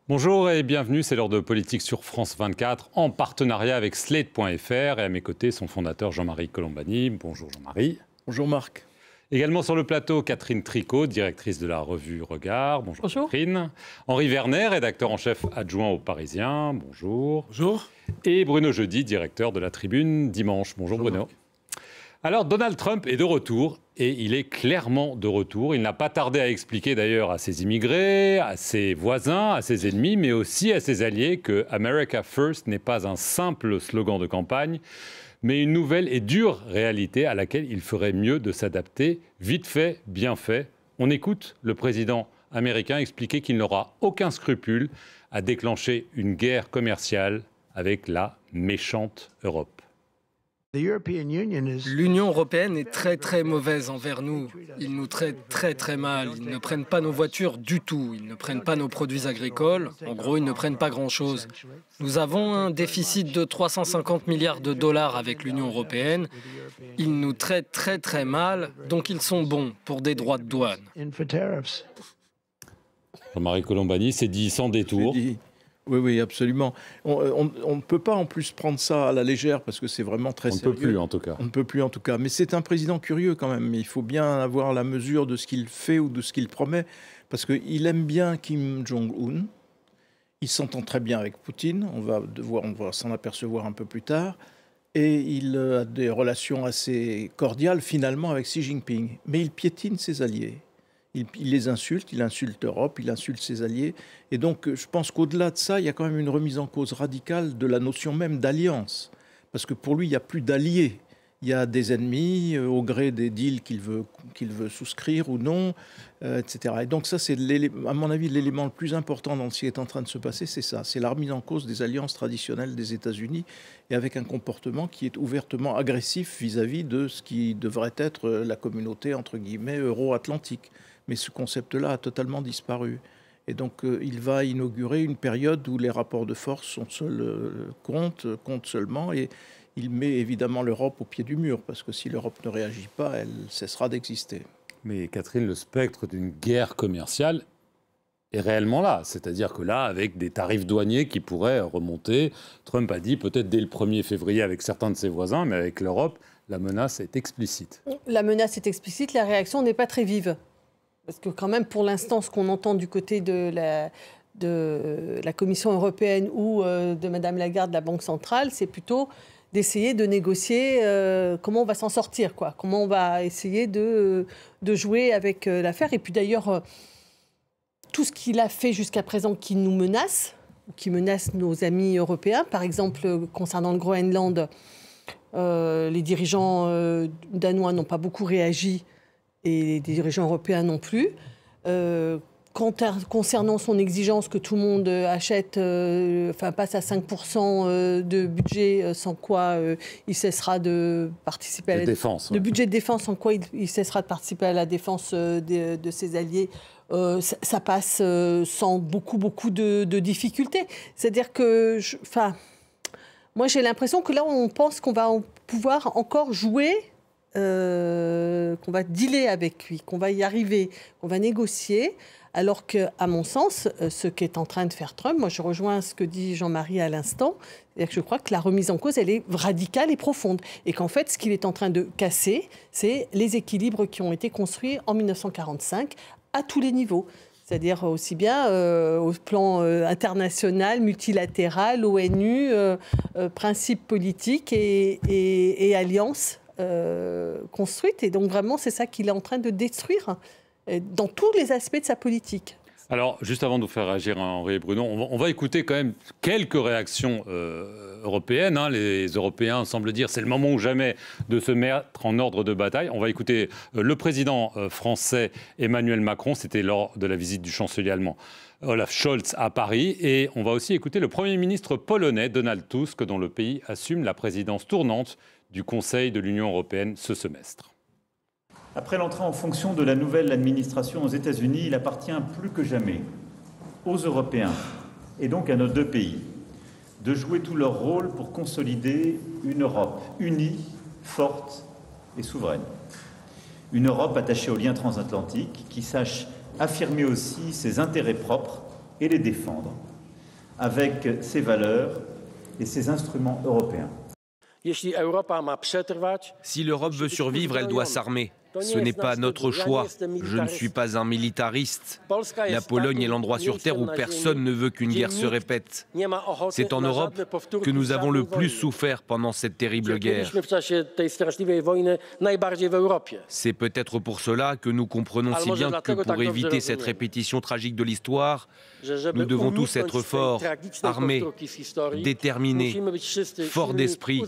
Bonjour et bienvenue, c'est l'heure de Politique sur France 24 en partenariat avec Slate.fr et à mes côtés son fondateur Jean-Marie Colombani. Bonjour Jean-Marie. Bonjour Marc. Également sur le plateau, Catherine Tricot, directrice de la revue Regard. Bonjour. Catherine. Henri Vernet, rédacteur en chef adjoint au Parisien. Bonjour. Bonjour. Et Bruno Jeudi, directeur de la Tribune Dimanche. Bonjour Bruno. Marc. Alors Donald Trump est de retour et il est clairement de retour. Il n'a pas tardé à expliquer d'ailleurs à ses immigrés, à ses voisins, à ses ennemis, mais aussi à ses alliés que America First n'est pas un simple slogan de campagne, mais une nouvelle et dure réalité à laquelle il ferait mieux de s'adapter. Vite fait, bien fait. On écoute le président américain expliquer qu'il n'aura aucun scrupule à déclencher une guerre commerciale avec la méchante Europe. L'Union européenne est très très mauvaise envers nous. Ils nous traitent très très mal. Ils ne prennent pas nos voitures du tout. Ils ne prennent pas nos produits agricoles. En gros, ils ne prennent pas grand-chose. Nous avons un déficit de 350 milliards de dollars avec l'Union européenne. Ils nous traitent très très mal, donc ils sont bons pour des droits de douane. Jean-Marie Colombani, c'est dit sans détour. Oui, absolument. On ne peut pas en plus prendre ça à la légère parce que c'est vraiment très sérieux. On ne peut plus en tout cas. On ne peut plus en tout cas. Mais c'est un président curieux quand même. Il faut bien avoir la mesure de ce qu'il fait ou de ce qu'il promet parce qu'il aime bien Kim Jong-un. Il s'entend très bien avec Poutine. On va s'en apercevoir un peu plus tard. Et il a des relations assez cordiales finalement avec Xi Jinping. Mais il piétine ses alliés. Il les insulte, il insulte l'Europe, il insulte ses alliés. Et donc, je pense qu'au-delà de ça, il y a quand même une remise en cause radicale de la notion même d'alliance. Parce que pour lui, il n'y a plus d'alliés. Il y a des ennemis au gré des deals qu'il veut souscrire ou non, etc. Et donc ça, c'est à mon avis l'élément le plus important dans ce qui est en train de se passer, c'est ça. C'est la remise en cause des alliances traditionnelles des États-Unis et avec un comportement qui est ouvertement agressif vis-à-vis de ce qui devrait être la communauté, entre guillemets, euro-atlantique. Mais ce concept-là a totalement disparu. Et donc, il va inaugurer une période où les rapports de force comptent seulement. Et il met évidemment l'Europe au pied du mur, parce que si l'Europe ne réagit pas, elle cessera d'exister. Mais Catherine, le spectre d'une guerre commerciale est réellement là. C'est-à-dire que là, avec des tarifs douaniers qui pourraient remonter, Trump a dit peut-être dès le 1er février avec certains de ses voisins, mais avec l'Europe, la menace est explicite. La menace est explicite, la réaction n'est pas très vive. Parce que quand même, pour l'instant, ce qu'on entend du côté de la Commission européenne ou de Mme Lagarde, de la Banque centrale, c'est plutôt d'essayer de négocier comment on va s'en sortir, quoi. Comment on va essayer de jouer avec l'affaire. Et puis d'ailleurs, tout ce qu'il a fait jusqu'à présent qui nous menace, ou qui menace nos amis européens, par exemple, concernant le Groenland, les dirigeants danois n'ont pas beaucoup réagi et les dirigeants européens non plus. Concernant son exigence que tout le monde achète, passe à 5% de budget, sans quoi il cessera de participer à la défense. Le budget de défense, sans quoi il cessera de participer à la défense de ses alliés. Ça passe sans beaucoup de difficultés. C'est-à-dire que, moi j'ai l'impression que là on pense qu'on va pouvoir encore jouer, qu'on va dealer avec lui, qu'on va y arriver, qu'on va négocier, alors qu'à mon sens, ce qu'est en train de faire Trump, moi je rejoins ce que dit Jean-Marie à l'instant, c'est-à-dire que je crois que la remise en cause, elle est radicale et profonde, et qu'en fait, ce qu'il est en train de casser, c'est les équilibres qui ont été construits en 1945 à tous les niveaux. C'est-à-dire aussi bien au plan international, multilatéral, ONU, principes politiques et alliances construite. Et donc vraiment, c'est ça qu'il est en train de détruire dans tous les aspects de sa politique. Alors, juste avant de vous faire réagir, Henri et Bruno, on va écouter quand même quelques réactions européennes. Les Européens semblent dire c'est le moment ou jamais de se mettre en ordre de bataille. On va écouter le président français Emmanuel Macron, c'était lors de la visite du chancelier allemand Olaf Scholz à Paris. Et on va aussi écouter le Premier ministre polonais Donald Tusk, dont le pays assume la présidence tournante du Conseil de l'Union européenne ce semestre. Après l'entrée en fonction de la nouvelle administration aux États-Unis, il appartient plus que jamais aux Européens, et donc à nos deux pays, de jouer tout leur rôle pour consolider une Europe unie, forte et souveraine. Une Europe attachée aux liens transatlantiques, qui sache affirmer aussi ses intérêts propres et les défendre, avec ses valeurs et ses instruments européens. Si l'Europe veut survivre, elle doit s'armer. Ce n'est pas notre choix. Je ne suis pas un militariste. La Pologne est l'endroit sur Terre où personne ne veut qu'une guerre se répète. C'est en Europe que nous avons le plus souffert pendant cette terrible guerre. C'est peut-être pour cela que nous comprenons si bien que pour éviter cette répétition tragique de l'histoire, nous devons tous être forts, armés, déterminés, forts d'esprit,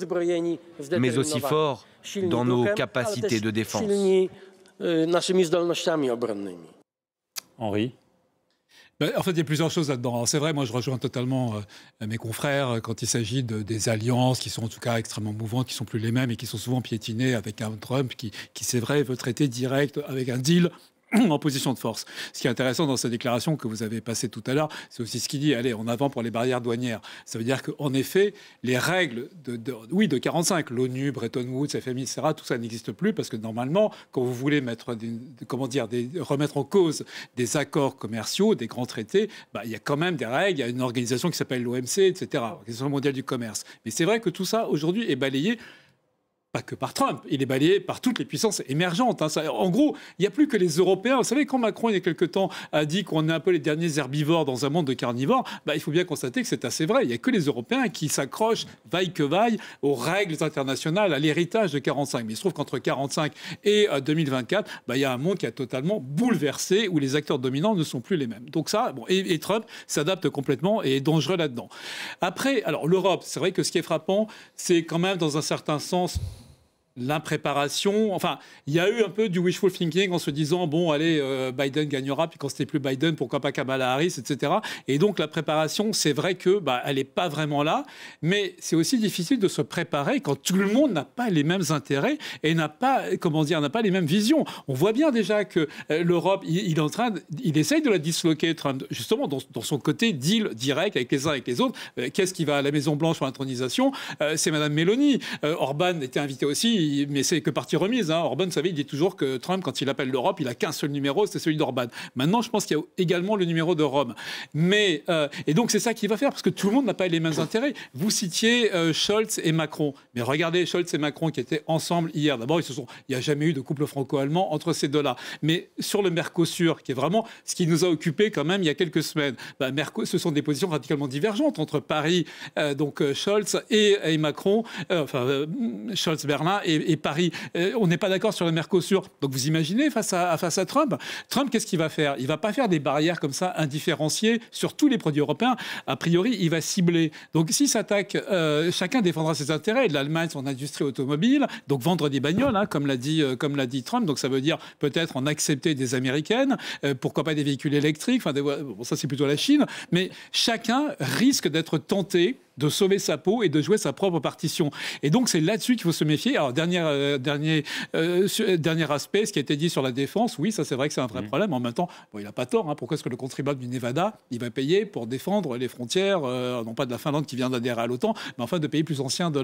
mais aussi forts dans nos capacités de défense. Henri? En fait, il y a plusieurs choses là-dedans. C'est vrai, moi je rejoins totalement mes confrères quand il s'agit des alliances qui sont en tout cas extrêmement mouvantes, qui ne sont plus les mêmes et qui sont souvent piétinées avec un Trump qui c'est vrai, veut traiter direct avec un deal en position de force. Ce qui est intéressant dans cette déclaration que vous avez passée tout à l'heure, c'est aussi ce qu'il dit, allez, en avant pour les barrières douanières. Ça veut dire qu'en effet, les règles de 45, l'ONU, Bretton Woods, FMI, etc., tout ça n'existe plus parce que normalement, quand vous voulez remettre en cause des accords commerciaux, des grands traités, il y a quand même des règles, il y a une organisation qui s'appelle l'OMC, etc., l'Organisation mondiale du commerce. Mais c'est vrai que tout ça, aujourd'hui, est balayé pas que par Trump, il est balayé par toutes les puissances émergentes. En gros, il n'y a plus que les Européens. Vous savez, quand Macron, il y a quelque temps, a dit qu'on est un peu les derniers herbivores dans un monde de carnivores, il faut bien constater que c'est assez vrai. Il n'y a que les Européens qui s'accrochent, vaille que vaille, aux règles internationales, à l'héritage de 45. Mais il se trouve qu'entre 45 et 2024, il y a un monde qui a totalement bouleversé, où les acteurs dominants ne sont plus les mêmes. Donc ça, et Trump s'adapte complètement et est dangereux là-dedans. Après, alors l'Europe, c'est vrai que ce qui est frappant, c'est quand même, dans un certain sens, l'impréparation. Enfin, il y a eu un peu du wishful thinking en se disant, bon, allez, Biden gagnera, puis quand c'était plus Biden, pourquoi pas Kamala Harris, etc. Et donc, la préparation, c'est vrai que elle n'est pas vraiment là, mais c'est aussi difficile de se préparer quand tout le monde n'a pas les mêmes intérêts et n'a pas les mêmes visions. On voit bien déjà que l'Europe, il essaye de la disloquer, Trump, justement, dans son côté deal direct avec les uns avec les autres. Qu'est-ce qui va à la Maison-Blanche pour l'intronisation? C'est Madame Meloni. Orban était invité aussi, mais c'est que partie remise. Orban, vous savez, il dit toujours que Trump, quand il appelle l'Europe, il a qu'un seul numéro, c'est celui d'Orban. Maintenant, je pense qu'il y a également le numéro de Rome. Mais, et donc, c'est ça qu'il va faire, parce que tout le monde n'a pas les mêmes intérêts. Vous citiez Scholz et Macron. Mais regardez, Scholz et Macron qui étaient ensemble hier. D'abord, il n'y a jamais eu de couple franco-allemand entre ces deux-là. Mais sur le Mercosur, qui est vraiment ce qui nous a occupés quand même il y a quelques semaines, ce sont des positions radicalement divergentes entre Paris, donc Scholz et Macron, Scholz-Berlin et Paris. On n'est pas d'accord sur le Mercosur. Donc vous imaginez face à Trump, qu'est-ce qu'il va faire? Il ne va pas faire des barrières comme ça indifférenciées sur tous les produits européens. A priori, il va cibler. Donc s'il s'attaque, chacun défendra ses intérêts. L'Allemagne, son industrie automobile, donc vendre des bagnoles, comme l'a dit Trump. Donc ça veut dire peut-être en accepter des américaines, pourquoi pas des véhicules électriques. Bon, ça c'est plutôt la Chine. Mais chacun risque d'être tenté de sauver sa peau et de jouer sa propre partition. Et donc, c'est là-dessus qu'il faut se méfier. Alors, dernier aspect, ce qui a été dit sur la défense, oui, ça, c'est vrai que c'est un vrai problème. En même temps, il n'a pas tort. Pourquoi est-ce que le contribuable du Nevada, il va payer pour défendre les frontières, non pas de la Finlande qui vient d'adhérer à l'OTAN, mais enfin de pays plus anciens de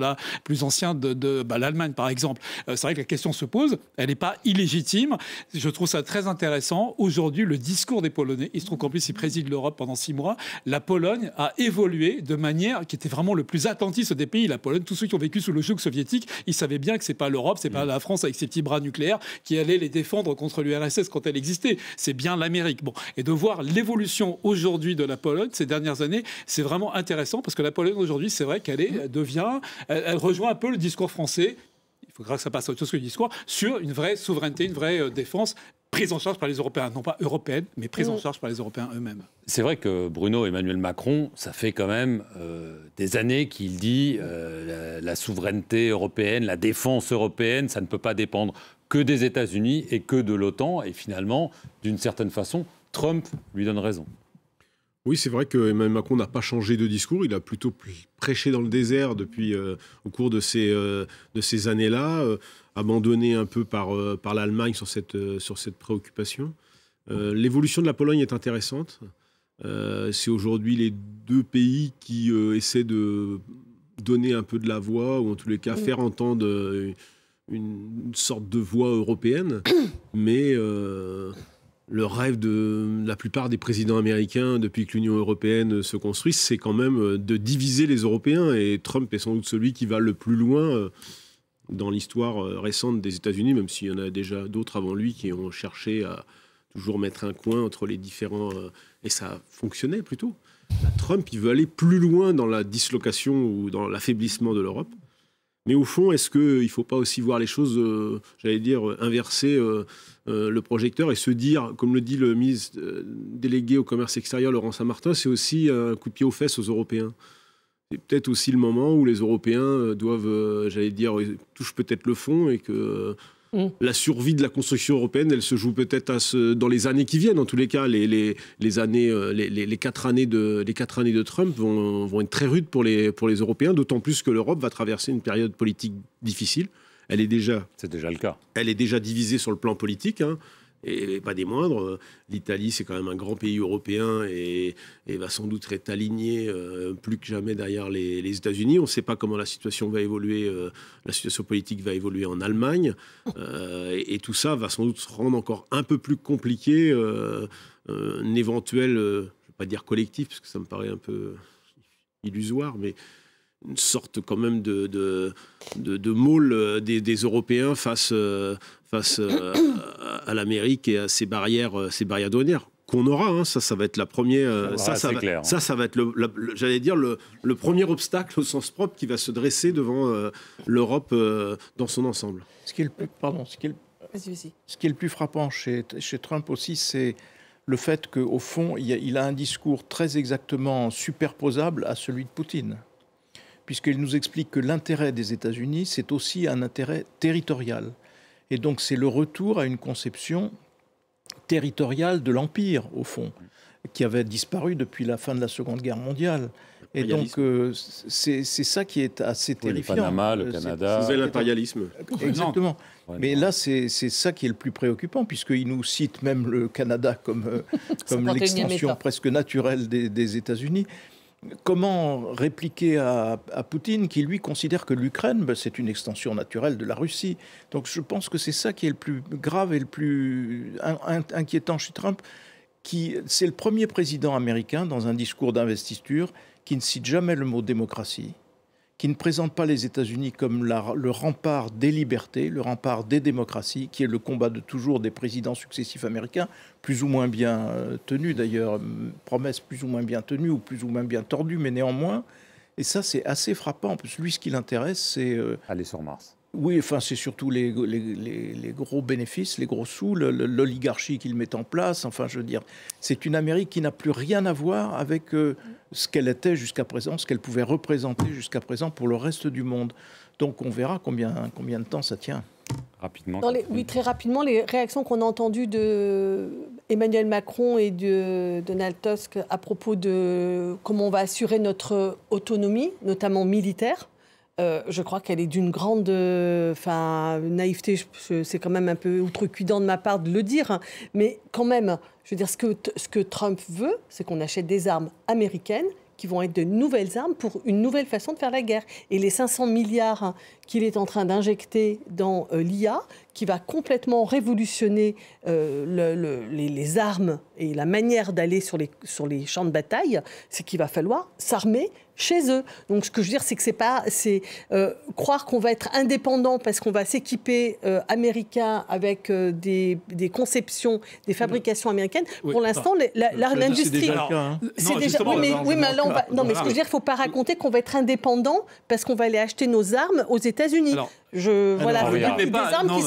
l'Allemagne, par exemple. C'est vrai que la question se pose. Elle n'est pas illégitime. Je trouve ça très intéressant. Aujourd'hui, le discours des Polonais, il se trouve qu'en plus, ils président l'Europe pendant 6 mois. La Pologne a évolué de manière qui était vraiment le plus attentiste des pays. La Pologne, tous ceux qui ont vécu sous le joug soviétique, ils savaient bien que c'est pas l'Europe, c'est pas la France avec ses petits bras nucléaires qui allait les défendre contre l'URSS quand elle existait. C'est bien l'Amérique. Bon. Et de voir l'évolution aujourd'hui de la Pologne ces dernières années, c'est vraiment intéressant parce que la Pologne aujourd'hui, c'est vrai qu'elle elle rejoint un peu le discours français. Il faudra que ça passe à autre chose que le discours sur une vraie souveraineté, une vraie défense prise en charge par les Européens, non pas européenne, mais prise en charge par les Européens eux-mêmes. C'est vrai que Emmanuel Macron, ça fait quand même des années qu'il dit la souveraineté européenne, la défense européenne, ça ne peut pas dépendre que des États-Unis et que de l'OTAN. Et finalement, d'une certaine façon, Trump lui donne raison. Oui, c'est vrai que Emmanuel Macron n'a pas changé de discours. Il a plutôt prêché dans le désert depuis au cours de ces années-là, abandonné un peu par l'Allemagne sur cette préoccupation. L'évolution de la Pologne est intéressante. C'est aujourd'hui les deux pays qui essaient de donner un peu de la voix, ou en tous les cas faire entendre une sorte de voix européenne. Mais le rêve de la plupart des présidents américains depuis que l'Union européenne se construit, c'est quand même de diviser les Européens. Et Trump est sans doute celui qui va le plus loin dans l'histoire récente des États-Unis, même s'il y en a déjà d'autres avant lui qui ont cherché à toujours mettre un coin entre les différents... et ça fonctionnait plutôt. Trump, il veut aller plus loin dans la dislocation ou dans l'affaiblissement de l'Europe. Mais au fond, est-ce qu'il ne faut pas aussi voir les choses, j'allais dire, inverser le projecteur et se dire, comme le dit le ministre délégué au commerce extérieur, Laurent Saint-Martin, c'est aussi un coup de pied aux fesses aux Européens. C'est peut-être aussi le moment où les Européens doivent, j'allais dire, touchent peut-être le fond et que la survie de la construction européenne, elle se joue peut-être dans les années qui viennent. En tous les cas, les 4 années de Trump vont être très rudes pour les Européens, d'autant plus que l'Europe va traverser une période politique difficile. C'est déjà le cas. Elle est déjà divisée sur le plan politique, hein, et pas des moindres. L'Italie, c'est quand même un grand pays européen et va sans doute être aligné plus que jamais derrière les États-Unis. On ne sait pas comment la situation va évoluer, la situation politique va évoluer en Allemagne, et tout ça va sans doute rendre encore un peu plus compliqué un éventuel, je ne vais pas dire collectif, parce que ça me paraît un peu illusoire, mais une sorte quand même de môle des Européens face à l'Amérique et à ces barrières douanières qu'on aura. Hein, ça va être la première. Ça va être j'allais dire le premier obstacle au sens propre qui va se dresser devant l'Europe dans son ensemble. Ce qui est le plus frappant chez Trump aussi, c'est le fait qu'au fond, il a un discours très exactement superposable à celui de Poutine, puisqu'il nous explique que l'intérêt des États-Unis, c'est aussi un intérêt territorial. Et donc, c'est le retour à une conception territoriale de l'Empire, au fond, qui avait disparu depuis la fin de la Seconde Guerre mondiale. Et donc, c'est ça qui est assez terrifiant. Le Panama, le Canada... C'est l'impérialisme. Exactement. Mais là, c'est ça qui est le plus préoccupant, puisqu'il nous cite même le Canada comme l'extension presque naturelle des États-Unis. Comment répliquer à Poutine qui, lui, considère que l'Ukraine, c'est une extension naturelle de la Russie. Donc je pense que c'est ça qui est le plus grave et le plus inquiétant chez Trump. C'est le premier président américain, dans un discours d'investiture, qui ne cite jamais le mot démocratie, qui ne présente pas les États-Unis comme le rempart des libertés, le rempart des démocraties, qui est le combat de toujours des présidents successifs américains, plus ou moins bien tenus d'ailleurs, promesses plus ou moins bien tenues ou plus ou moins bien tordues, mais néanmoins. Et ça, c'est assez frappant. En plus, lui, ce qui l'intéresse, c'est... aller sur Mars. Oui, enfin, c'est surtout les gros bénéfices, les gros sous, l'oligarchie qu'il met en place. Enfin, je veux dire, c'est une Amérique qui n'a plus rien à voir avec ce qu'elle était jusqu'à présent, ce qu'elle pouvait représenter jusqu'à présent pour le reste du monde. Donc, on verra combien de temps ça tient. Rapidement. Oui, très rapidement, les réactions qu'on a entendues de Emmanuel Macron et de Donald Tusk à propos de comment on va assurer notre autonomie, notamment militaire. Je crois qu'elle est d'une grande naïveté, c'est quand même un peu outrecuidant de ma part de le dire, mais quand même, je veux dire, ce que Trump veut, c'est qu'on achète des armes américaines qui vont être de nouvelles armes pour une nouvelle façon de faire la guerre. Et les 500 milliards qu'il est en train d'injecter dans l'IA, qui va complètement révolutionner les armes et la manière d'aller sur les champs de bataille, c'est qu'il va falloir s'armer chez eux. Donc ce que je veux dire, c'est que c'est croire qu'on va être indépendant parce qu'on va s'équiper américain avec des conceptions, des fabrications américaines. Oui. Pour l'instant, l'industrie... C'est déjà le cas. Hein. Non, mais ce que je veux dire, il ne faut pas raconter qu'on va être indépendant parce qu'on va aller acheter nos armes aux États-Unis. Des armes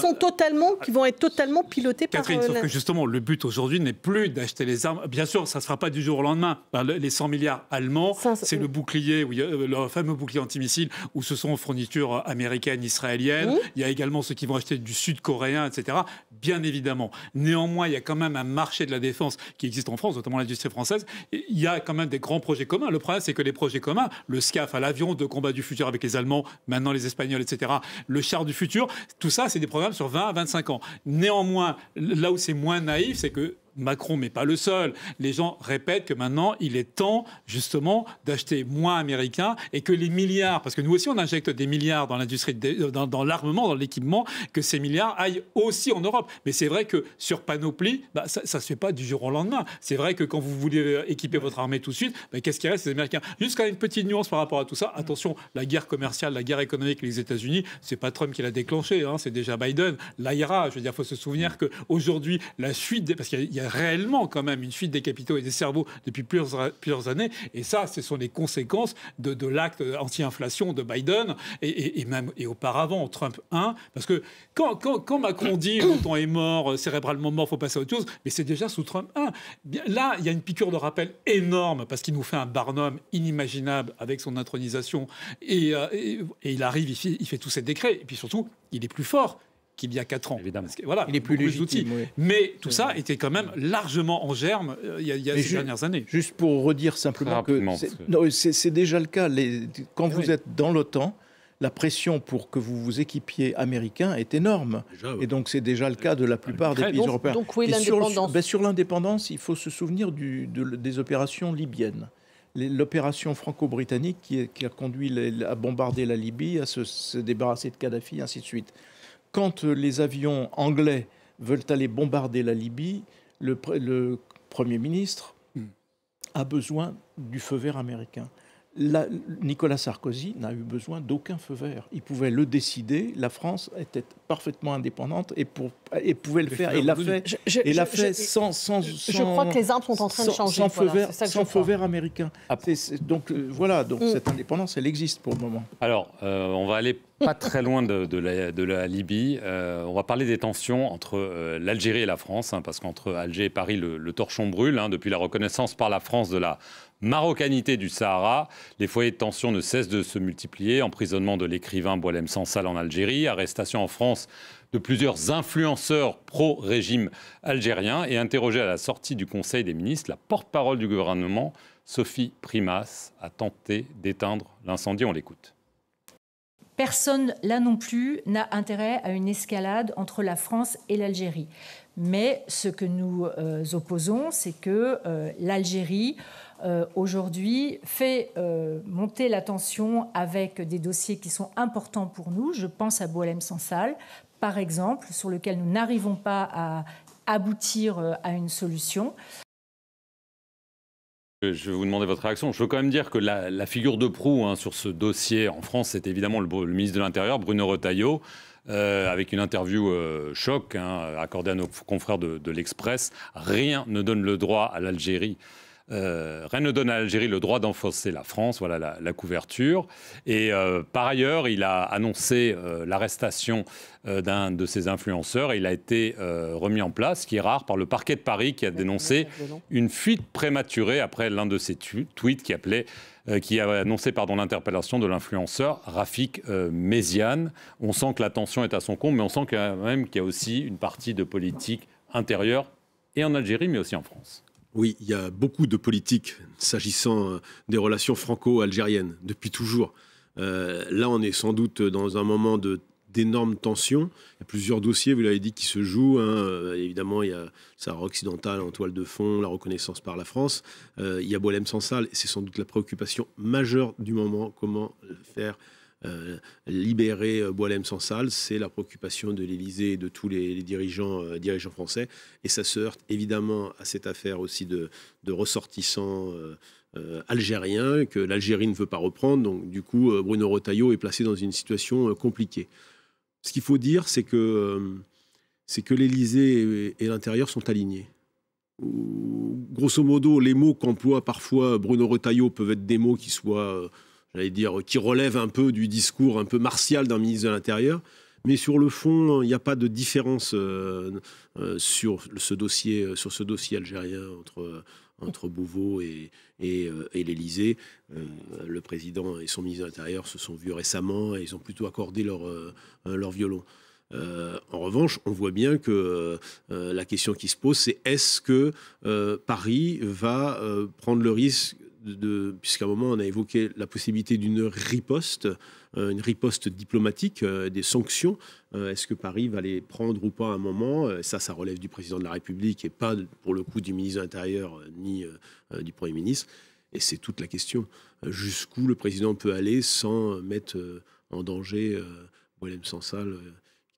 qui vont être totalement pilotées par... Catherine, sauf que justement, le but aujourd'hui n'est plus d'acheter les armes. Bien sûr, ça ne se fera pas du jour au lendemain. Les 100 milliards allemands, c'est le bouclier, le fameux bouclier antimissile, où ce sont fournitures américaines, israéliennes. Il y a également ceux qui vont acheter du sud-coréen, etc. Bien évidemment. Néanmoins, il y a quand même un marché de la défense qui existe en France, notamment l'industrie française. Il y a quand même des grands projets communs. Le problème, c'est que les projets communs, le SCAF à l'avion de combat du futur avec les Allemands, maintenant les Espagnols, etc., le char du futur, tout ça, c'est des programmes sur 20 à 25 ans. Néanmoins, là où c'est moins naïf, c'est que Macron, mais pas le seul, les gens répètent que maintenant, il est temps, justement, d'acheter moins américain et que les milliards, parce que nous aussi, on injecte des milliards dans l'industrie, dans l'armement, dans l'équipement, que ces milliards aillent aussi en Europe. Mais c'est vrai que sur panoplie, ça ne se fait pas du jour au lendemain. C'est vrai que quand vous voulez équiper votre armée tout de suite, qu'est-ce qui reste, les Américains? Juste quand même une petite nuance par rapport à tout ça. Attention, la guerre commerciale, la guerre économique avec les États-Unis, c'est pas Trump qui l'a déclenché, hein, c'est déjà Biden. L'IRA, je veux dire, il faut se souvenir qu'aujourd'hui, la fuite, parce qu'il y a réellement quand même une fuite des capitaux et des cerveaux depuis plusieurs années, et ça, ce sont les conséquences de l'acte anti-inflation de Biden et auparavant Trump 1, parce que quand Macron dit le temps est mort, cérébralement mort, faut passer à autre chose, mais c'est déjà sous Trump 1. Là, il y a une piqûre de rappel énorme parce qu'il nous fait un Barnum inimaginable avec son intronisation et il arrive, il fait tous ses décrets et puis surtout, il est plus fort qu'il y a 4 ans. Évidemment. Parce que, voilà, il est plus légitime. Oui. Mais tout ça était quand même largement en germe il y a ces dernières années. Juste pour redire simplement que c'est déjà le cas. Quand vous êtes dans l'OTAN, la pression pour que vous vous équipiez américain est énorme. Déjà, et donc c'est déjà le cas de la plupart des pays européens. Donc oui, l'indépendance. Sur l'indépendance, il faut se souvenir des opérations libyennes. L'opération franco-britannique qui a conduit à bombarder la Libye, à se débarrasser de Kadhafi, ainsi de suite. Quand les avions anglais veulent aller bombarder la Libye, le Premier ministre a besoin du feu vert américain. Nicolas Sarkozy n'a eu besoin d'aucun feu vert. Il pouvait le décider. La France était parfaitement indépendante et pouvait le faire. Et l'a fait sans. Je crois que les arbres sont en train de changer. Sans feu vert américain. Donc voilà. Donc cette indépendance, elle existe pour le moment. Alors, on va aller pas très loin de la Libye. On va parler des tensions entre l'Algérie et la France, hein, parce qu'entre Alger et Paris, le torchon brûle. Hein, depuis la reconnaissance par la France de la marocanité du Sahara, les foyers de tension ne cessent de se multiplier. Emprisonnement de l'écrivain Boualem Sansal en Algérie, arrestation en France de plusieurs influenceurs pro-régime algérien et interrogée à la sortie du Conseil des ministres, la porte-parole du gouvernement, Sophie Primas, a tenté d'éteindre l'incendie. On l'écoute. Personne, là non plus, n'a intérêt à une escalade entre la France et l'Algérie. Mais ce que nous opposons, c'est que l'Algérie, aujourd'hui, fait monter la tension avec des dossiers qui sont importants pour nous. Je pense à Boualem Sansal, par exemple, sur lequel nous n'arrivons pas à aboutir à une solution. Je vais vous demander votre réaction. Je veux quand même dire que la figure de proue sur ce dossier en France, c'est évidemment le ministre de l'Intérieur, Bruno Retailleau, avec une interview choc accordée à nos confrères de l'Express. Rien ne donne le droit à l'Algérie. Rien ne donne à l'Algérie le droit d'enfoncer la France, voilà la couverture. Et par ailleurs, il a annoncé l'arrestation d'un de ses influenceurs. Et il a été remis en place, ce qui est rare, par le parquet de Paris qui a dénoncé une fuite prématurée après l'un de ses tweets qui a annoncé l'interpellation de l'influenceur Rafik Méziane. On sent que la tension est à son comble, mais on sent quand même qu'il y a aussi une partie de politique intérieure, et en Algérie, mais aussi en France. Oui, il y a beaucoup de politique s'agissant des relations franco-algériennes, depuis toujours. Là, on est sans doute dans un moment d'énormes tensions. Il y a plusieurs dossiers, vous l'avez dit, qui se jouent. Évidemment, il y a le Sahara occidental en toile de fond, la reconnaissance par la France. Il y a Boualem Sansal, et c'est sans doute la préoccupation majeure du moment. Comment faire libérer Boualem Sansal, c'est la préoccupation de l'Élysée et de tous les dirigeants français. Et ça se heurte évidemment à cette affaire aussi de ressortissants algériens que l'Algérie ne veut pas reprendre. Donc du coup, Bruno Retailleau est placé dans une situation compliquée. Ce qu'il faut dire, c'est que l'Élysée et l'intérieur sont alignés. Grosso modo, les mots qu'emploie parfois Bruno Retailleau peuvent être des mots qui soient... qui relève un peu du discours un peu martial d'un ministre de l'Intérieur. Mais sur le fond, il n'y a pas de différence sur ce dossier algérien entre Beauvau et l'Élysée. Le président et son ministre de l'Intérieur se sont vus récemment et ils ont plutôt accordé leur violon. En revanche, on voit bien que la question qui se pose, c'est est-ce que Paris va prendre le risque puisqu'à un moment on a évoqué la possibilité d'une riposte diplomatique, des sanctions. Est-ce que Paris va les prendre ou pas à un moment? Ça relève du président de la République et pas pour le coup du ministre de l'Intérieur ni du Premier ministre. Et c'est toute la question. Jusqu'où le président peut aller sans mettre en danger Boualem Sansal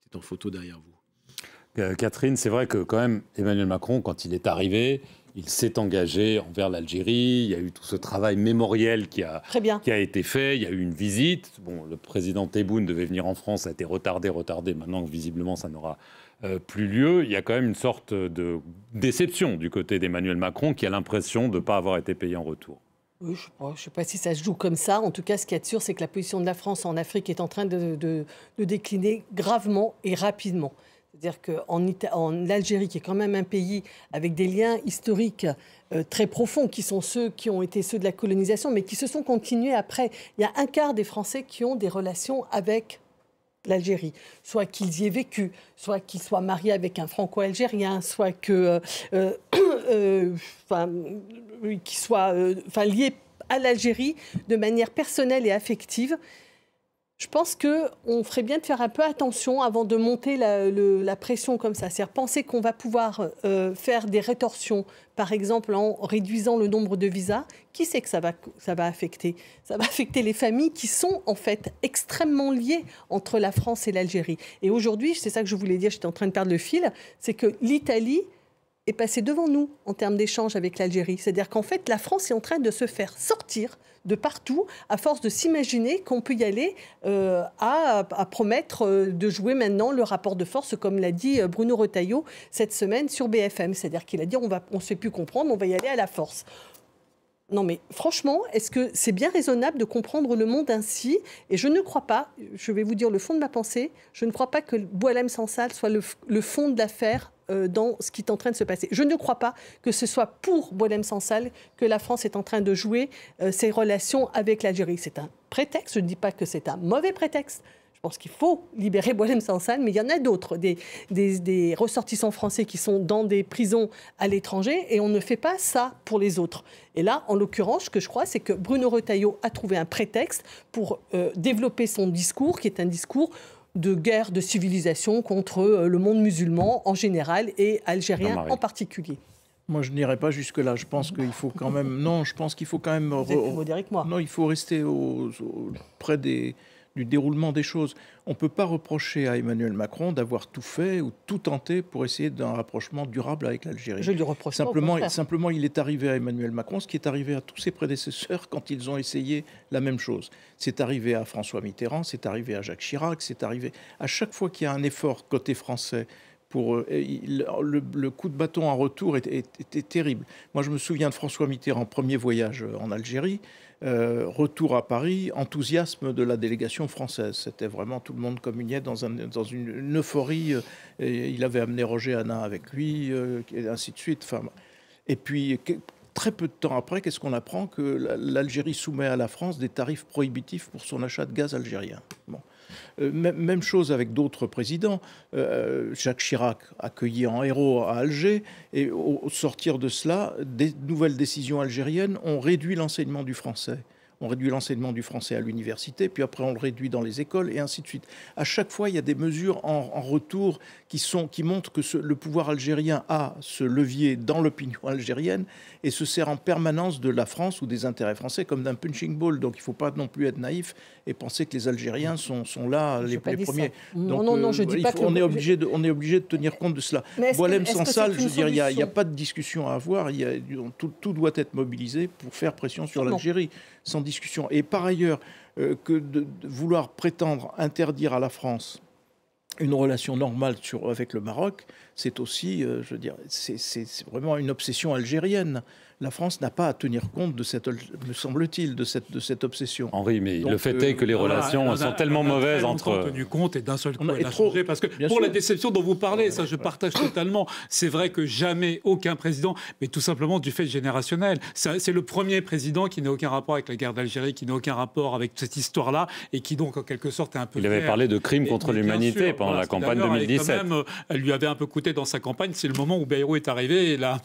qui est en photo derrière vous. Catherine, c'est vrai que quand même Emmanuel Macron, quand il est arrivé, il s'est engagé envers l'Algérie. Il y a eu tout ce travail mémoriel qui a été fait. Il y a eu une visite. Bon, le président Tebboune devait venir en France. Ça a été retardé. Maintenant que visiblement ça n'aura plus lieu. Il y a quand même une sorte de déception du côté d'Emmanuel Macron qui a l'impression de ne pas avoir été payé en retour. Oui, je ne sais pas si ça se joue comme ça. En tout cas, ce qu'il y a de sûr, c'est que la position de la France en Afrique est en train de décliner gravement et rapidement. C'est-à-dire qu'en Algérie, qui est quand même un pays avec des liens historiques très profonds, qui sont ceux qui ont été ceux de la colonisation, mais qui se sont continués après. Il y a un quart des Français qui ont des relations avec l'Algérie, soit qu'ils y aient vécu, soit qu'ils soient mariés avec un franco-algérien, soit qu'ils soient liés à l'Algérie de manière personnelle et affective. Je pense qu'on ferait bien de faire un peu attention avant de monter la pression comme ça. C'est-à-dire penser qu'on va pouvoir faire des rétorsions, par exemple en réduisant le nombre de visas. Qui sait que ça va affecter? Ça va affecter les familles qui sont en fait extrêmement liées entre la France et l'Algérie. Et aujourd'hui, c'est ça que je voulais dire, j'étais en train de perdre le fil, c'est que l'Italie est passée devant nous en termes d'échanges avec l'Algérie. C'est-à-dire qu'en fait, la France est en train de se faire sortir de partout, à force de s'imaginer qu'on peut y aller à promettre de jouer maintenant le rapport de force, comme l'a dit Bruno Retailleau cette semaine sur BFM. C'est-à-dire qu'il a dit on ne se fait plus comprendre, on va y aller à la force. Non mais franchement, est-ce que c'est bien raisonnable de comprendre le monde ainsi? Et je ne crois pas, je vais vous dire le fond de ma pensée, je ne crois pas que Boualem Sansal soit le fond de l'affaire dans ce qui est en train de se passer. Je ne crois pas que ce soit pour Boualem Sansal que la France est en train de jouer ses relations avec l'Algérie. C'est un prétexte, je ne dis pas que c'est un mauvais prétexte. Je pense qu'il faut libérer Boualem Sansal, mais il y en a d'autres, des ressortissants français qui sont dans des prisons à l'étranger, et on ne fait pas ça pour les autres. Et là, en l'occurrence, ce que je crois, c'est que Bruno Retailleau a trouvé un prétexte pour développer son discours, qui est un discours de guerre de civilisation contre le monde musulman en général et algérien en particulier. Moi, je n'irai pas jusque-là. Je pense qu'il faut quand même... Non, je pense qu'il faut quand même... Vous êtes plus modéré que moi. Non, il faut rester près du déroulement des choses. On ne peut pas reprocher à Emmanuel Macron d'avoir tout fait ou tout tenté pour essayer d'un rapprochement durable avec l'Algérie. Je lui reproche simplement, il est arrivé à Emmanuel Macron ce qui est arrivé à tous ses prédécesseurs quand ils ont essayé la même chose. C'est arrivé à François Mitterrand, c'est arrivé à Jacques Chirac, c'est arrivé... À chaque fois qu'il y a un effort côté français, le coup de bâton en retour était terrible. Moi, je me souviens de François Mitterrand, premier voyage en Algérie, retour à Paris, enthousiasme de la délégation française. C'était vraiment, tout le monde communiait dans une euphorie. Il avait amené Roger Hanna avec lui, et ainsi de suite. Enfin, et puis, très peu de temps après, qu'est-ce qu'on apprend? Que l'Algérie soumet à la France des tarifs prohibitifs pour son achat de gaz algérien. Bon. Même chose avec d'autres présidents. Jacques Chirac accueilli en héros à Alger, et au sortir de cela, des nouvelles décisions algériennes ont réduit l'enseignement du français. On réduit l'enseignement du français à l'université, puis après on le réduit dans les écoles, et ainsi de suite. À chaque fois, il y a des mesures en retour qui montrent que le pouvoir algérien a ce levier dans l'opinion algérienne et se sert en permanence de la France ou des intérêts français comme d'un punching ball. Donc il ne faut pas non plus être naïf et penser que les Algériens sont là les premiers. Donc, non, je dis pas que... On est obligé de tenir compte de cela. Boualem Sansal, je veux dire, il n'y a pas de discussion à avoir. Tout doit être mobilisé pour faire pression sur l'Algérie, sans discussion. Et par ailleurs, que de vouloir prétendre interdire à la France une relation normale avec le Maroc, c'est aussi, je veux dire, c'est vraiment une obsession algérienne. La France n'a pas à tenir compte de cette, me semble-t-il, de cette obsession. Henri, mais donc, le fait est que les relations sont tellement mauvaises entre... On a tenu compte et d'un seul coup, elle a changé. Parce que pour la déception dont vous parlez, ça je partage totalement. C'est vrai que jamais aucun président, mais tout simplement du fait générationnel. C'est le premier président qui n'a aucun rapport avec la guerre d'Algérie, qui n'a aucun rapport avec cette histoire-là, et qui donc en quelque sorte est un peu... Il avait parlé de crimes contre l'humanité pendant la campagne 2017. Elle lui avait un peu coûté dans sa campagne. C'est le moment où Bayrou est arrivé, et là,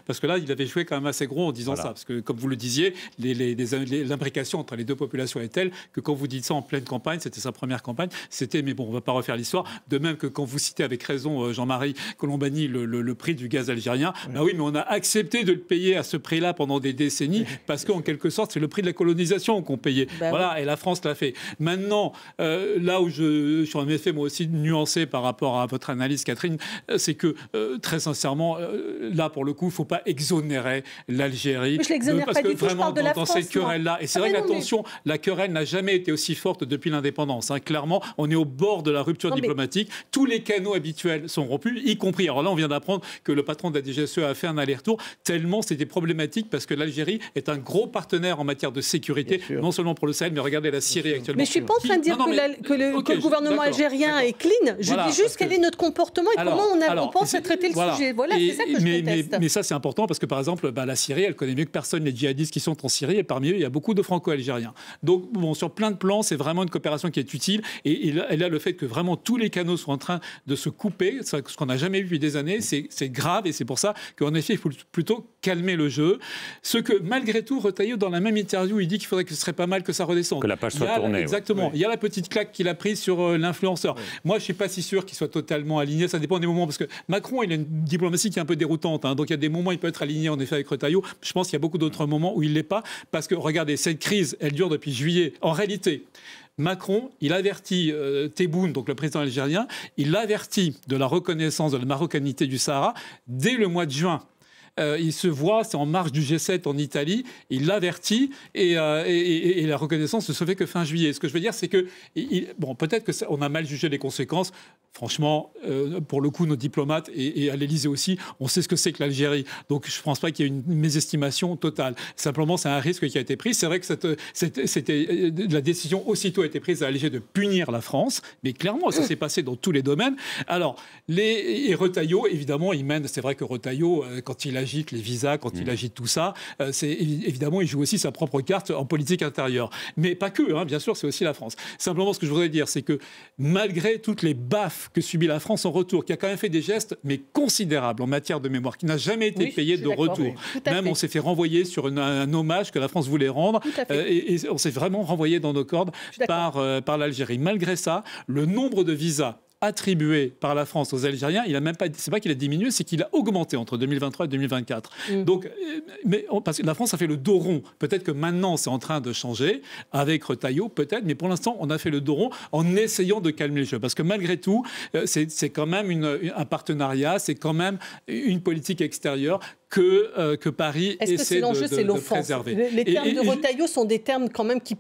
parce que là, il avait joué quand même assez assez gros en disant ça. Parce que, comme vous le disiez, l'imbrication entre les deux populations est telle que quand vous dites ça en pleine campagne, c'était sa première campagne, c'était, mais bon, on ne va pas refaire l'histoire, de même que quand vous citez avec raison, Jean-Marie Colombani, le prix du gaz algérien, bah oui, mais on a accepté de le payer à ce prix-là pendant des décennies, parce qu'en quelque sorte, c'est le prix de la colonisation qu'on payait. Voilà, et la France l'a fait. Maintenant, là où je suis en effet, moi aussi, nuancé par rapport à votre analyse, Catherine, c'est que, très sincèrement, là, pour le coup, il ne faut pas exonérer l'Algérie. Je l'exonère pas du tout, je parle de la France, dans cette querelle-là. Et c'est vrai qu'attention, la querelle n'a jamais été aussi forte depuis l'indépendance. Hein. Clairement, on est au bord de la rupture diplomatique. Tous les canaux habituels sont rompus, y compris. Alors là, on vient d'apprendre que le patron de la DGSE a fait un aller-retour, tellement c'était problématique parce que l'Algérie est un gros partenaire en matière de sécurité, non seulement pour le Sahel, mais regardez la Syrie actuellement. Mais je ne suis pas en train de dire que le gouvernement algérien est clean. Je dis juste quel est notre comportement et comment on pense à traiter le sujet. Voilà, c'est ça que je conteste. Mais ça, c'est important parce que, par exemple, la Syrie, elle connaît mieux que personne les djihadistes qui sont en Syrie et parmi eux, il y a beaucoup de franco-algériens. Donc, bon, sur plein de plans, c'est vraiment une coopération qui est utile. Et là, le fait que vraiment tous les canaux sont en train de se couper, ce qu'on n'a jamais vu depuis des années, c'est grave et c'est pour ça qu'en effet, il faut plutôt calmer le jeu. Ce que, malgré tout, Retailleau, dans la même interview, il dit qu'il faudrait que ce serait pas mal que ça redescende. Que la page soit tournée. Exactement. Ouais. Il y a la petite claque qu'il a prise sur l'influenceur. Ouais. Moi, je ne suis pas si sûr qu'il soit totalement aligné. Ça dépend des moments. Parce que Macron, il a une diplomatie qui est un peu déroutante. Hein. Donc, il y a des moments où il peut être aligné, en effet, avec Retailleau. Je pense qu'il y a beaucoup d'autres moments où il ne l'est pas. Parce que, regardez, cette crise, elle dure depuis juillet. En réalité, Macron, il avertit Tebboune, donc le président algérien, il l'avertit de la reconnaissance de la marocanité du Sahara dès le mois de juin. Il se voit, c'est en marge du G7 en Italie, il l'avertit et la reconnaissance ne se fait que fin juillet. Ce que je veux dire, c'est que, bon, peut-être qu'on a mal jugé les conséquences. Franchement, pour le coup, nos diplomates et à l'Élysée aussi, on sait ce que c'est que l'Algérie. Donc, je ne pense pas qu'il y ait une mésestimation totale. Simplement, c'est un risque qui a été pris. C'est vrai que la décision aussitôt a été prise à Alger de punir la France, mais clairement, ça s'est passé dans tous les domaines. Alors, et Retailleau, évidemment, il mène. C'est vrai que Retailleau, quand il agite les visas, quand il agite tout ça, évidemment, il joue aussi sa propre carte en politique intérieure. Mais pas que, hein, bien sûr, c'est aussi la France. Simplement, ce que je voudrais dire, c'est que malgré toutes les baffes que subit la France en retour, qui a quand même fait des gestes, mais considérables en matière de mémoire, qui n'a jamais été payé de retour. Même on s'est fait renvoyer sur un hommage que la France voulait rendre, et on s'est vraiment renvoyé dans nos cordes par l'Algérie. Malgré ça, le nombre de visas attribué par la France aux Algériens, il a même pas, c'est pas qu'il a diminué, c'est qu'il a augmenté entre 2023 et 2024. Donc, parce que la France a fait le dos rond. Peut-être que maintenant, c'est en train de changer avec Retailleau, peut-être, mais pour l'instant, on a fait le dos rond en essayant de calmer le jeu. Parce que malgré tout, c'est quand même un partenariat, c'est quand même une politique extérieure que Paris essaie de préserver. Les termes de Retailleau sont des termes quand même qui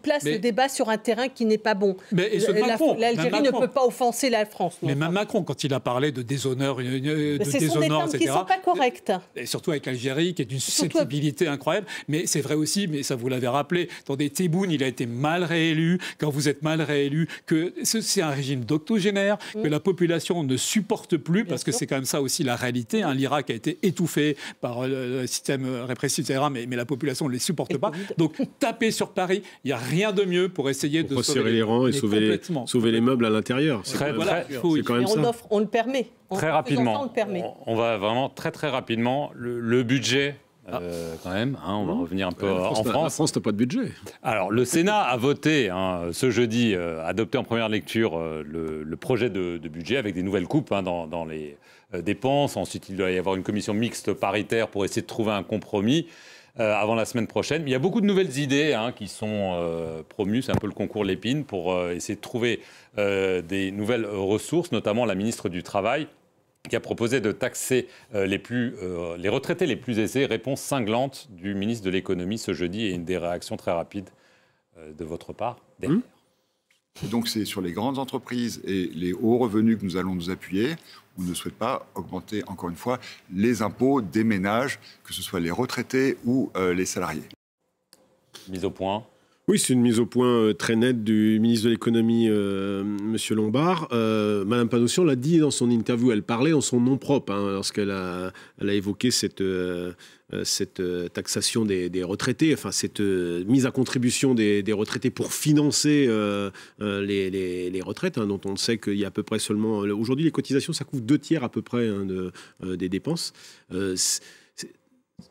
placent le débat sur un terrain qui n'est pas bon. L'Algérie ne peut pas offenser la France. Mais même Macron, quand il a parlé de déshonneur, ce sont des termes qui ne sont pas corrects. Et surtout avec l'Algérie, qui est d'une susceptibilité incroyable. Mais c'est vrai aussi, mais ça vous l'avez rappelé, dans des Tebboune, il a été mal réélu. Quand vous êtes mal réélu, que c'est un régime d'octogénaire, que la population ne supporte plus, parce que c'est quand même ça aussi la réalité. Hein. L'Irak a été étouffé par le système répressif, etc., mais la population ne les supporte pas. Donc, taper sur Paris, il n'y a rien de mieux pour essayer de resserrer les rangs et sauver les meubles à l'intérieur. C'est quand même ça. On le permet. Très rapidement. On va vraiment très rapidement. Le budget. Quand même, hein, on va revenir un peu en France. La France n'a pas de budget. Alors, le Sénat a voté ce jeudi, adopté en première lecture le projet de budget avec des nouvelles coupes dans les dépenses. Ensuite, il doit y avoir une commission mixte paritaire pour essayer de trouver un compromis avant la semaine prochaine. Mais il y a beaucoup de nouvelles idées qui sont promues. C'est un peu le concours Lépine pour essayer de trouver des nouvelles ressources, notamment la ministre du Travail, qui a proposé de taxer les retraités les plus aisés. Réponse cinglante du ministre de l'économie ce jeudi et une des réactions très rapides de votre part derrière. Donc c'est sur les grandes entreprises et les hauts revenus que nous allons nous appuyer. On ne souhaite pas augmenter, encore une fois, les impôts des ménages, que ce soit les retraités ou les salariés. Mise au point. Oui, c'est une mise au point très nette du ministre de l'économie, M. Lombard. Mme Panosyan l'a dit dans son interview, elle parlait en son nom propre lorsqu'elle a évoqué cette taxation des retraités, enfin cette mise à contribution des retraités pour financer les retraites, dont on sait qu'il y a à peu près seulement... Aujourd'hui, les cotisations, ça couvre 2 tiers à peu près des dépenses.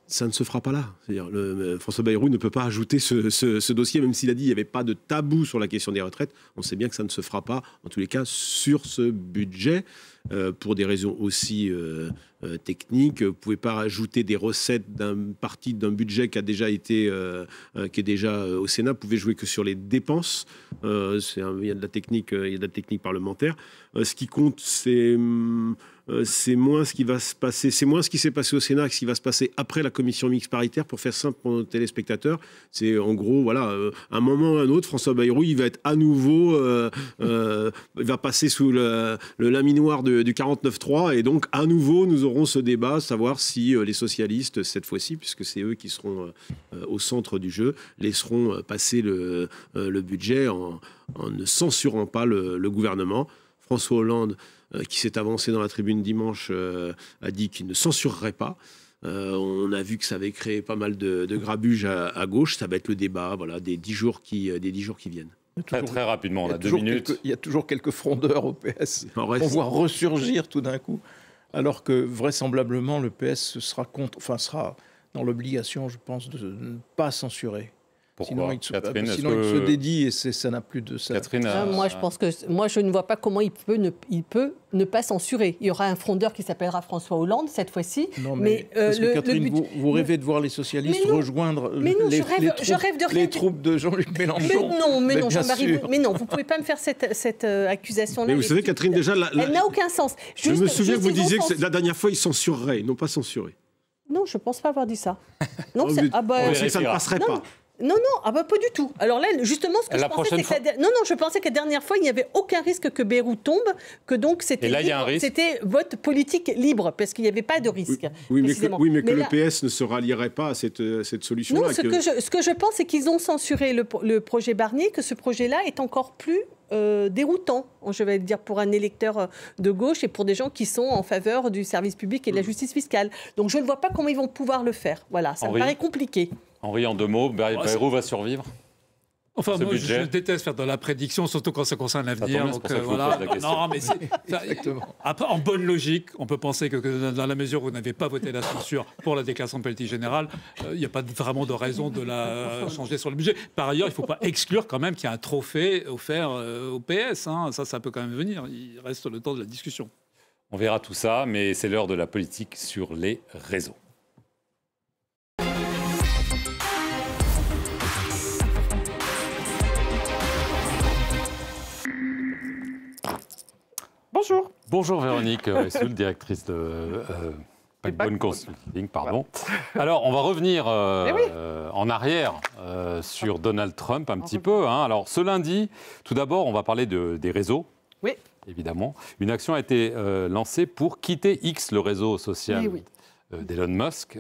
Ça ne se fera pas là. C'est-à-dire, François Bayrou ne peut pas ajouter ce dossier, même s'il a dit qu'il n'y avait pas de tabou sur la question des retraites. On sait bien que ça ne se fera pas, en tous les cas, sur ce budget, pour des raisons aussi techniques. Vous ne pouvez pas rajouter des recettes d'un budget qui a déjà été, qui est déjà au Sénat. Vous pouvez jouer que sur les dépenses. Il y a de la technique parlementaire. Ce qui compte, c'est moins ce qui va se passer, c'est moins ce qui s'est passé au Sénat que ce qui va se passer après la commission mixte paritaire. Pour faire simple pour nos téléspectateurs, c'est en gros, voilà, à un moment ou à un autre, François Bayrou, il va être à nouveau, il va passer sous le laminoir du 49.3, et donc à nouveau, nous aurons ce débat, savoir si les socialistes, cette fois-ci, puisque c'est eux qui seront au centre du jeu, laisseront passer le budget en ne censurant pas le gouvernement. François Hollande, qui s'est avancé dans la tribune dimanche, a dit qu'il ne censurerait pas. On a vu que ça avait créé pas mal de grabuge à gauche. Ça va être le débat, voilà, des 10 jours qui viennent. Très rapidement, on a 2 minutes. Il y a toujours quelques frondeurs au PS qu'on voit ressurgir tout d'un coup, alors que vraisemblablement le PS sera dans l'obligation, je pense, de ne pas censurer. Pourquoi Catherine, sinon il se dédie et ça n'a plus de sens. Catherine, moi, je ne vois pas comment il peut ne pas censurer. Il y aura un frondeur qui s'appellera François Hollande cette fois-ci. Non, mais parce que Catherine, vous rêvez de voir les socialistes rejoindre les troupes de Jean-Luc Mélenchon. Mais non, Jean-Marie, mais non, vous ne pouvez pas me faire cette accusation-là. Mais vous savez, Catherine, déjà... Elle n'a aucun sens. Je me souviens que vous disiez que la dernière fois, ils censureraient, ils n'ont pas censuré. Non, je ne pense pas avoir dit ça. Non, ça ne passerait pas. Non, pas du tout. Alors là, justement, ce que je pensais, c'est que je pensais que la dernière fois, il n'y avait aucun risque que Bayrou tombe, que donc c'était vote politique libre, parce qu'il n'y avait pas de risque. Oui, mais que le PS ne se rallierait pas à cette solution-là. Non, ce que je pense, c'est qu'ils ont censuré le projet Barnier, que ce projet-là est encore plus déroutant, je vais le dire, pour un électeur de gauche et pour des gens qui sont en faveur du service public et de la justice fiscale. Donc je ne vois pas comment ils vont pouvoir le faire. Voilà, ça me paraît compliqué. Henri, en 2 mots, Bayrou va survivre? Enfin, moi, je déteste faire de la prédiction, surtout quand ça concerne l'avenir. Voilà. Non, mais en bonne logique, on peut penser que dans la mesure où vous n'avez pas voté la censure pour la déclaration de politique générale, il n'y a pas vraiment de raison de la changer sur le budget. Par ailleurs, il ne faut pas exclure quand même qu'il y a un trophée offert au PS. Hein. Ça peut quand même venir. Il reste le temps de la discussion. On verra tout ça, mais c'est l'heure de la politique sur les réseaux. Bonjour. Bonjour Véronique Ressoul, directrice de Backbone Consulting, pardon. Alors, on va revenir en arrière sur Donald Trump un petit peu. Hein. Alors, ce lundi, tout d'abord, on va parler des réseaux. Oui. Évidemment. Une action a été lancée pour quitter X, le réseau social d'Elon Musk,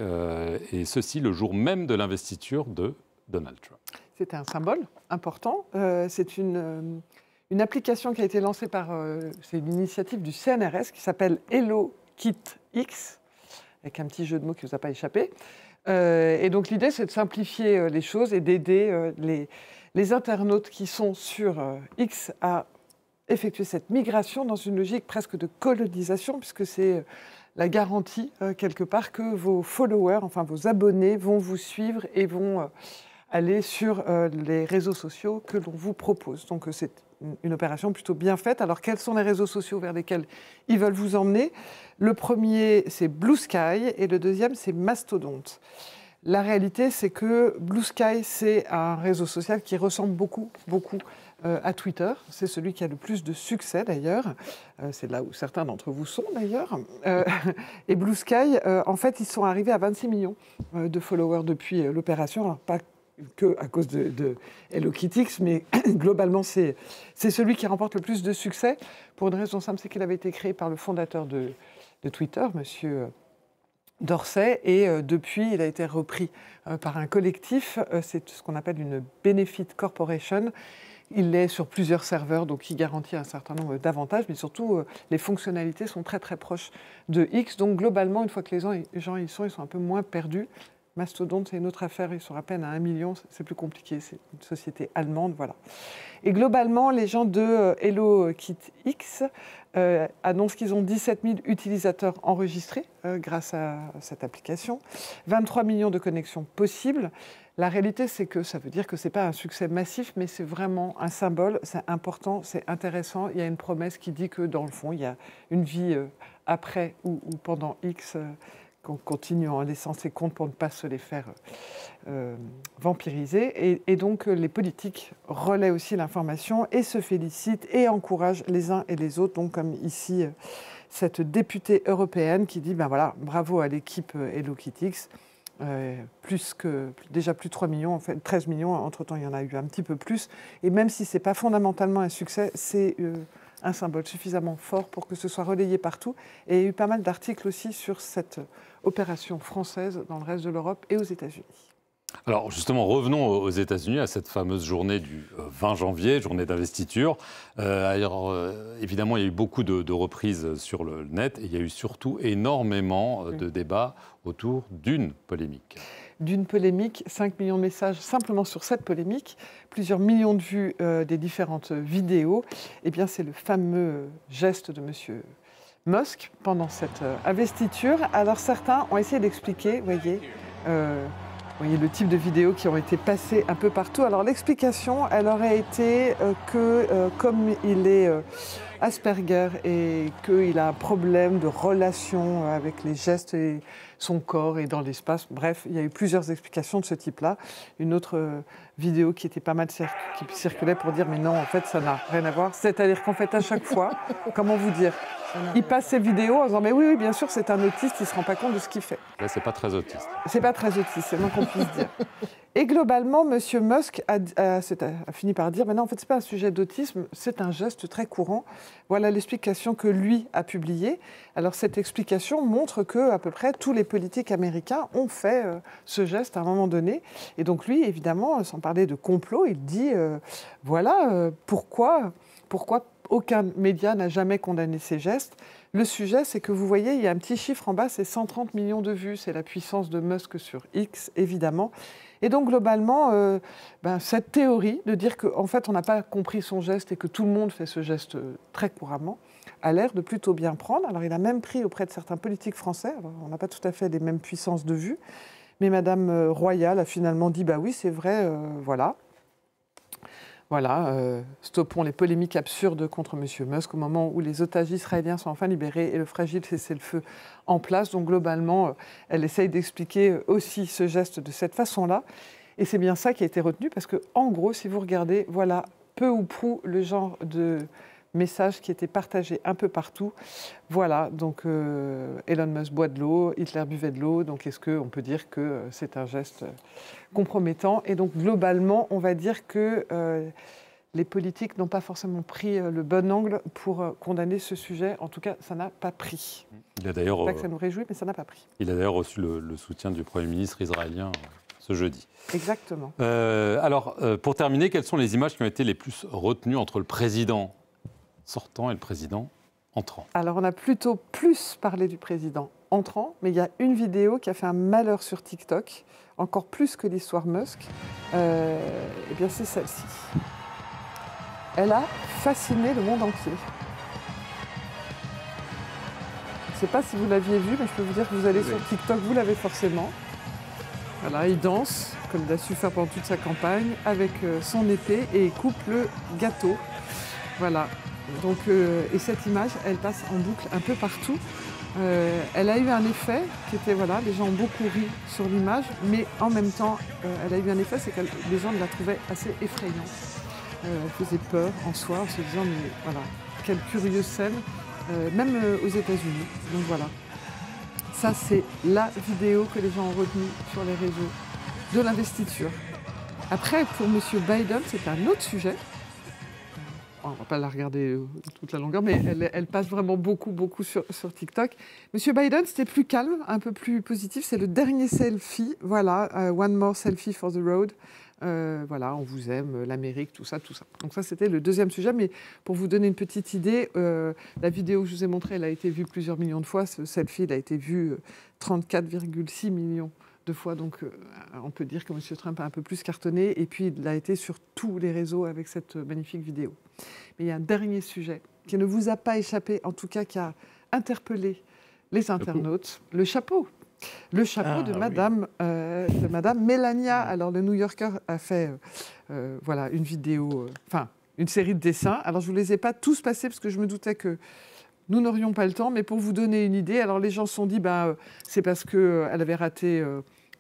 et ceci le jour même de l'investiture de Donald Trump. C'était un symbole important. C'est une application qui a été lancée c'est une initiative du CNRS qui s'appelle HelloKitX, avec un petit jeu de mots qui ne vous a pas échappé. Et donc l'idée, c'est de simplifier les choses et d'aider les internautes qui sont sur X à effectuer cette migration dans une logique presque de colonisation, puisque c'est la garantie, quelque part, que vos followers, enfin vos abonnés, vont vous suivre et vont aller sur les réseaux sociaux que l'on vous propose. Donc c'est une opération plutôt bien faite. Alors quels sont les réseaux sociaux vers lesquels ils veulent vous emmener? Le premier, c'est Blue Sky, et le deuxième, c'est Mastodonte. La réalité, c'est que Blue Sky, c'est un réseau social qui ressemble beaucoup à Twitter. C'est celui qui a le plus de succès, d'ailleurs. C'est là où certains d'entre vous sont, d'ailleurs. Et Blue Sky, en fait, ils sont arrivés à 26 millions de followers depuis l'opération. Alors, pas que à cause de HelloKitX, mais globalement, c'est celui qui remporte le plus de succès. Pour une raison simple, c'est qu'il avait été créé par le fondateur de Twitter, monsieur Dorsey, et depuis, il a été repris par un collectif. C'est ce qu'on appelle une Benefit Corporation. Il est sur plusieurs serveurs, donc il garantit un certain nombre d'avantages, mais surtout, les fonctionnalités sont très très proches de X. Donc globalement, une fois que les gens y sont un peu moins perdus. Mastodon, c'est une autre affaire, ils sont à peine à 1 million, c'est plus compliqué, c'est une société allemande, voilà. Et globalement, les gens de HelloKitX annoncent qu'ils ont 17 000 utilisateurs enregistrés grâce à cette application, 23 millions de connexions possibles. La réalité, c'est que ça veut dire que ce n'est pas un succès massif, mais c'est vraiment un symbole, c'est important, c'est intéressant. Il y a une promesse qui dit que, dans le fond, il y a une vie après ou pendant X, qu'on continue en laissant ses comptes pour ne pas se les faire vampiriser. Et donc, les politiques relaient aussi l'information et se félicitent et encouragent les uns et les autres. Donc, comme ici, cette députée européenne qui dit, ben voilà, bravo à l'équipe HelloKitX. Déjà plus de 3 millions, en fait 13 millions, entre-temps il y en a eu un petit peu plus. Et même si ce n'est pas fondamentalement un succès, c'est un symbole suffisamment fort pour que ce soit relayé partout. Et il y a eu pas mal d'articles aussi sur cette opération française dans le reste de l'Europe et aux États-Unis. Alors justement, revenons aux États-Unis, à cette fameuse journée du 20 janvier, journée d'investiture. Évidemment, il y a eu beaucoup de reprises sur le net et il y a eu surtout énormément de débats autour d'une polémique. D'une polémique, 5 millions de messages simplement sur cette polémique, plusieurs millions de vues des différentes vidéos. Eh bien, c'est le fameux geste de M. Musk pendant cette investiture. Alors certains ont essayé d'expliquer, vous voyez le type de vidéos qui ont été passées un peu partout. Alors l'explication, elle aurait été que comme il est Asperger et qu'il a un problème de relation avec les gestes et son corps et dans l'espace. Bref, il y a eu plusieurs explications de ce type-là. Une autre vidéo qui était pas mal qui circulait pour dire mais non, en fait, ça n'a rien à voir. C'est-à-dire qu'en fait, à chaque fois, comment vous dire, il passe ses vidéos en disant mais oui, bien sûr, c'est un autiste, il ne se rend pas compte de ce qu'il fait. Là, c'est pas très autiste. C'est pas très autiste, c'est le moins qu'on puisse dire. Et globalement, M. Musk a fini par dire, mais non, en fait, ce n'est pas un sujet d'autisme, c'est un geste très courant. Voilà l'explication que lui a publiée. Alors, cette explication montre que à peu près tous les politiques américains ont fait ce geste à un moment donné. Et donc, lui, évidemment, sans parler de complot, il dit, pourquoi aucun média n'a jamais condamné ces gestes. Le sujet, c'est que vous voyez, il y a un petit chiffre en bas, c'est 130 millions de vues. C'est la puissance de Musk sur X, évidemment. Et donc, globalement, cette théorie de dire qu'en fait, on n'a pas compris son geste et que tout le monde fait ce geste très couramment, a l'air de plutôt bien prendre. Alors, il a même pris auprès de certains politiques français, alors, on n'a pas tout à fait les mêmes puissances de vue, mais Madame Royal a finalement dit, bah oui, c'est vrai, voilà. Voilà, stoppons les polémiques absurdes contre M. Musk au moment où les otages israéliens sont enfin libérés et le fragile cessez-le-feu en place. Donc globalement, elle essaye d'expliquer aussi ce geste de cette façon-là. Et c'est bien ça qui a été retenu parce que, en gros, si vous regardez, voilà peu ou prou le genre de messages qui étaient partagés un peu partout. Voilà, donc Elon Musk boit de l'eau, Hitler buvait de l'eau, donc est-ce qu'on peut dire que c'est un geste compromettant? Et donc globalement, on va dire que les politiques n'ont pas forcément pris le bon angle pour condamner ce sujet. En tout cas, ça n'a pas pris. Il a d'ailleurs, pas que ça nous réjouit, mais ça n'a pas pris. Il a d'ailleurs reçu le soutien du Premier ministre israélien ce jeudi. Exactement. Alors, pour terminer, quelles sont les images qui ont été les plus retenues entre le président sortant et le président entrant? Alors, on a plutôt plus parlé du président entrant, mais il y a une vidéo qui a fait un malheur sur TikTok, encore plus que l'histoire Musk. Eh bien, c'est celle-ci. Elle a fasciné le monde entier. Je ne sais pas si vous l'aviez vu, mais je peux vous dire que vous allez sur TikTok, vous l'avez forcément. Voilà, il danse, comme il a su faire pendant toute sa campagne, avec son épée et il coupe le gâteau. Voilà. Donc, et cette image, elle passe en boucle un peu partout. Elle a eu un effet qui était, voilà, les gens ont beaucoup ri sur l'image, mais en même temps, elle a eu un effet, c'est que les gens la trouvaient assez effrayante. Elle faisait peur en soi, en se disant, mais voilà, quelle curieuse scène, même aux États-Unis. Donc voilà. Ça, c'est la vidéo que les gens ont retenue sur les réseaux de l'investiture. Après, pour M. Biden, c'est un autre sujet. On ne va pas la regarder toute la longueur, mais elle passe vraiment beaucoup sur TikTok. M. Biden, c'était plus calme, un peu plus positif. C'est le dernier selfie. Voilà, One More Selfie for the Road. Voilà, on vous aime, l'Amérique, tout ça. Donc ça, c'était le deuxième sujet. Mais pour vous donner une petite idée, la vidéo que je vous ai montrée, elle a été vue plusieurs millions de fois. Ce selfie, il a été vu 34,6 millions 2 fois, donc on peut dire que M. Trump a un peu plus cartonné. Et puis, il a été sur tous les réseaux avec cette magnifique vidéo. Mais il y a un dernier sujet qui ne vous a pas échappé, en tout cas qui a interpellé les internautes. Le chapeau. Le chapeau de Madame Melania. Alors, le New Yorker a fait voilà, une vidéo, une série de dessins. Alors, je ne vous les ai pas tous passés parce que je me doutais que nous n'aurions pas le temps. Mais pour vous donner une idée, alors les gens se sont dit, c'est parce qu'elle avait raté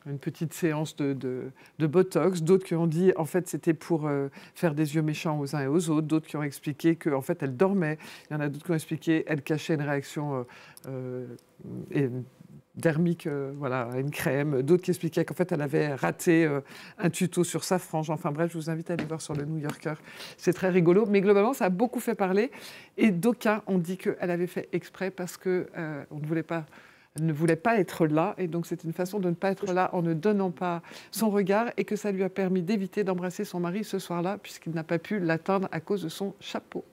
une petite séance de Botox. D'autres qui ont dit, en fait, c'était pour faire des yeux méchants aux uns et aux autres. D'autres qui ont expliqué qu'en fait, elle dormait. Il y en a d'autres qui ont expliqué qu'elle cachait une réaction dermique, voilà, une crème. D'autres qui expliquaient qu'en fait, elle avait raté un tuto sur sa frange. Enfin bref, je vous invite à aller voir sur le New Yorker. C'est très rigolo. Mais globalement, ça a beaucoup fait parler. Et d'aucuns ont dit qu'elle avait fait exprès parce qu'on ne voulait pas être là. Et donc, c'est une façon de ne pas être là en ne donnant pas son regard et que ça lui a permis d'éviter d'embrasser son mari ce soir-là puisqu'il n'a pas pu l'atteindre à cause de son chapeau.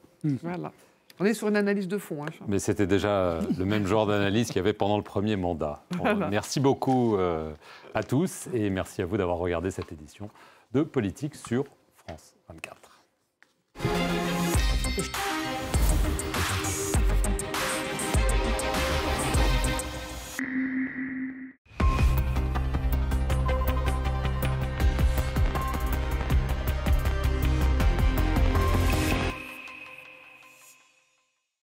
Voilà. On est sur une analyse de fond. Mais c'était déjà le même genre d'analyse qu'il y avait pendant le premier mandat. Voilà. Merci beaucoup à tous et merci à vous d'avoir regardé cette édition de Politique sur France 24.